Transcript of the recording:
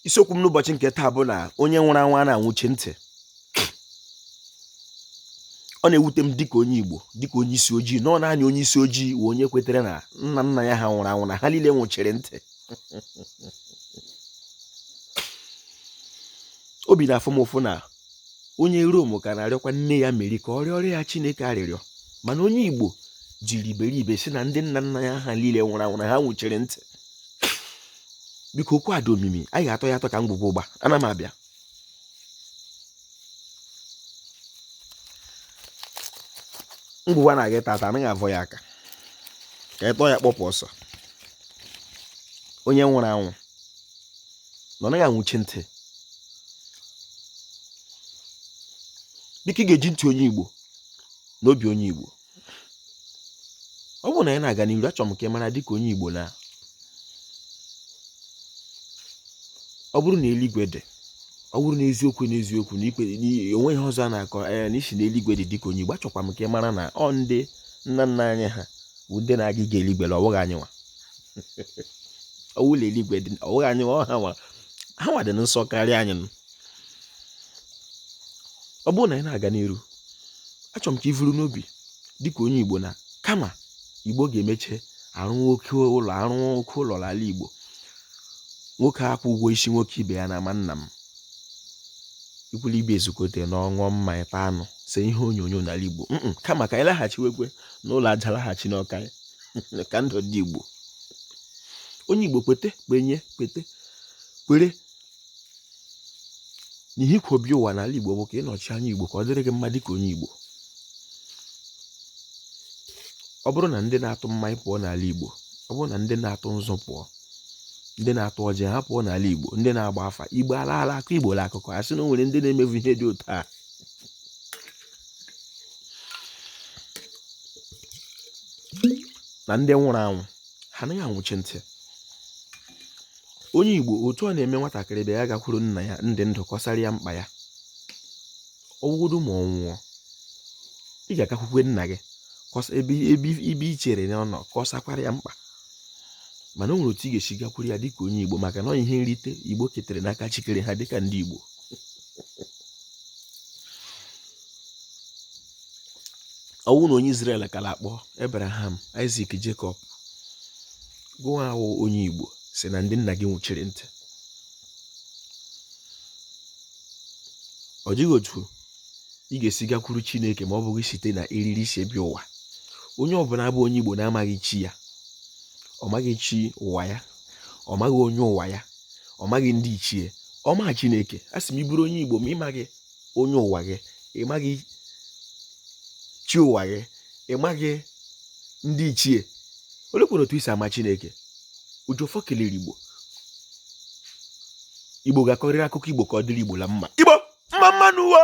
isiokwu m n'ụbọchị nke taa bụ na onye nwụrụ anwụ a na-anwụchi ntị. Ọ na-ewute m dịka onye Igbo, dịka onye isi ojii, na ọ naanị onye isi ojii wụ onye kwetere na nna nna ya ha nwụrụ anwụ, na ha niile nwụchiri ntị. Obi na-afụ m ụfụ na onye Rom ka na-arịọkwa nne ya Meri ka ọ rịọrọ ya Chineke arịrịọ, mana onye Igbo jiri iberibe si na ndị nna nna ya ha niile nwụrụ anwụ na ha nwụchiri ntị. Biko okwu a dị omimi, anyị ga-atọ ya atọ ka ngwugwu ụgba. Ana m abịa. Ngwugwu a na-aga tata anaghị avọ ya aka ka ịtọ ya kpọpụ ọsọ. Onye nwụrụ anwụ na ọ naghị anwụchi ntị. Biko ị ga-eji ntị onye Igbo na obi onye Igbo. Ọ bụrụ na anyị na-aga n'iru, achọrọ m ka ị mara dịka onye Igbo na ọ bụrụ na eluigwe dị, ọ bụrụ na eziokwu na ikpe onwe ihe ọzọ a na-akọ na isi na eluigwe dị dịka onye Igbo, achọkwa m ka ị mara na ọ ndị nna nna anyị ha bụ ndị na-aga ige eluigwe, ọ bụghị anyị nwa. Ọ wụla eluigwe dị, ọ bụghị anyị nwa, ha nwa dị nsọ karịa anyị. Ọ bụrụ na anyị na-aga n'iru, achọrọ m ka ị vụrụ n'obi dịka onye Igbo na kama Igbo ga-emeche arụ oke ụlọ n'ala Igbo, nwoke akwụ ụgwọ isi nwoke ibe ya na ama nna m, ikwulu ibe ezukote na ọṅụọ mmanya taa anụ se ihe onyonyo n'ala Igbo. Kama ka anyị laghachiwekwe n'ụlọ aja, laghachi n'ọka ya ka ndụ dị Igbo. Onye Igbo kwete kwere n'ihe ikwobi ụwa n'ala Igbo bụ ka ịnọchi anya Igbo ka ọ dịrị gị mma dịka onye Igbo. Ọ bụrụ na ndị na-atụ mmanya pụọ n'ala Igbo, ọ bụrụ na ndị na-atụ nzụ pụọ, ndị na-atụ ọjị ha pụọ n'ala Igbo, ndị na-agba afa, Igbo alaala akụ, Igbo la akụkọ. A sị na o nwere ndị na-emevu ihe dị otu a. Na ndị nwụrụ anwụ ha anaghị anwụchi ntị. Onye Igbo otu ọ na-eme nwatakịrị bịa ya gakwuru nna ya ndị ndụ kọsara ya mkpa ya, ọwụgodu ma ọ nwụọ, ị ga-agakwukwe nna gị ebe i chere na ọ nọ kọsakwara ya mkpa. Mana o nwere otu ị ga-esi gakwuru ya dịka onye Igbo, maka na ọ ihe nrite Igbo ketere n'aka chikere ha dịka ndị Igbo. Ọwụ na onye Israel ka na-akpọ Abraham, Isaac, Jacob, gụwa awụ onye Igbo si na ndị nna gị nwụchiri ntị. Ọ dịghị otu ị ga-esi gakwuru Chineke ma ọ bụghị site na eriri isi bịa ụwa. Onye ọbụla bụ onye Igbo na-amaghị chi ya, ọ maghị chi ụwa ya, ọ maghị onye ụwa ya, ọ maghị ndị ichie, ọ maghị Chineke. A sị m iburu onye Igbo ma ị maghị onye ụwa gị, ị maghị chi ụwa gị, ị maghị ndị ichie, olekwere otu isi ama Chineke? Ujofọ kelere Igbo ga-akọrịrị akụkọ Igbo ka ọ dịrị Igbo la mma. Igbo mma mma n'ụwa.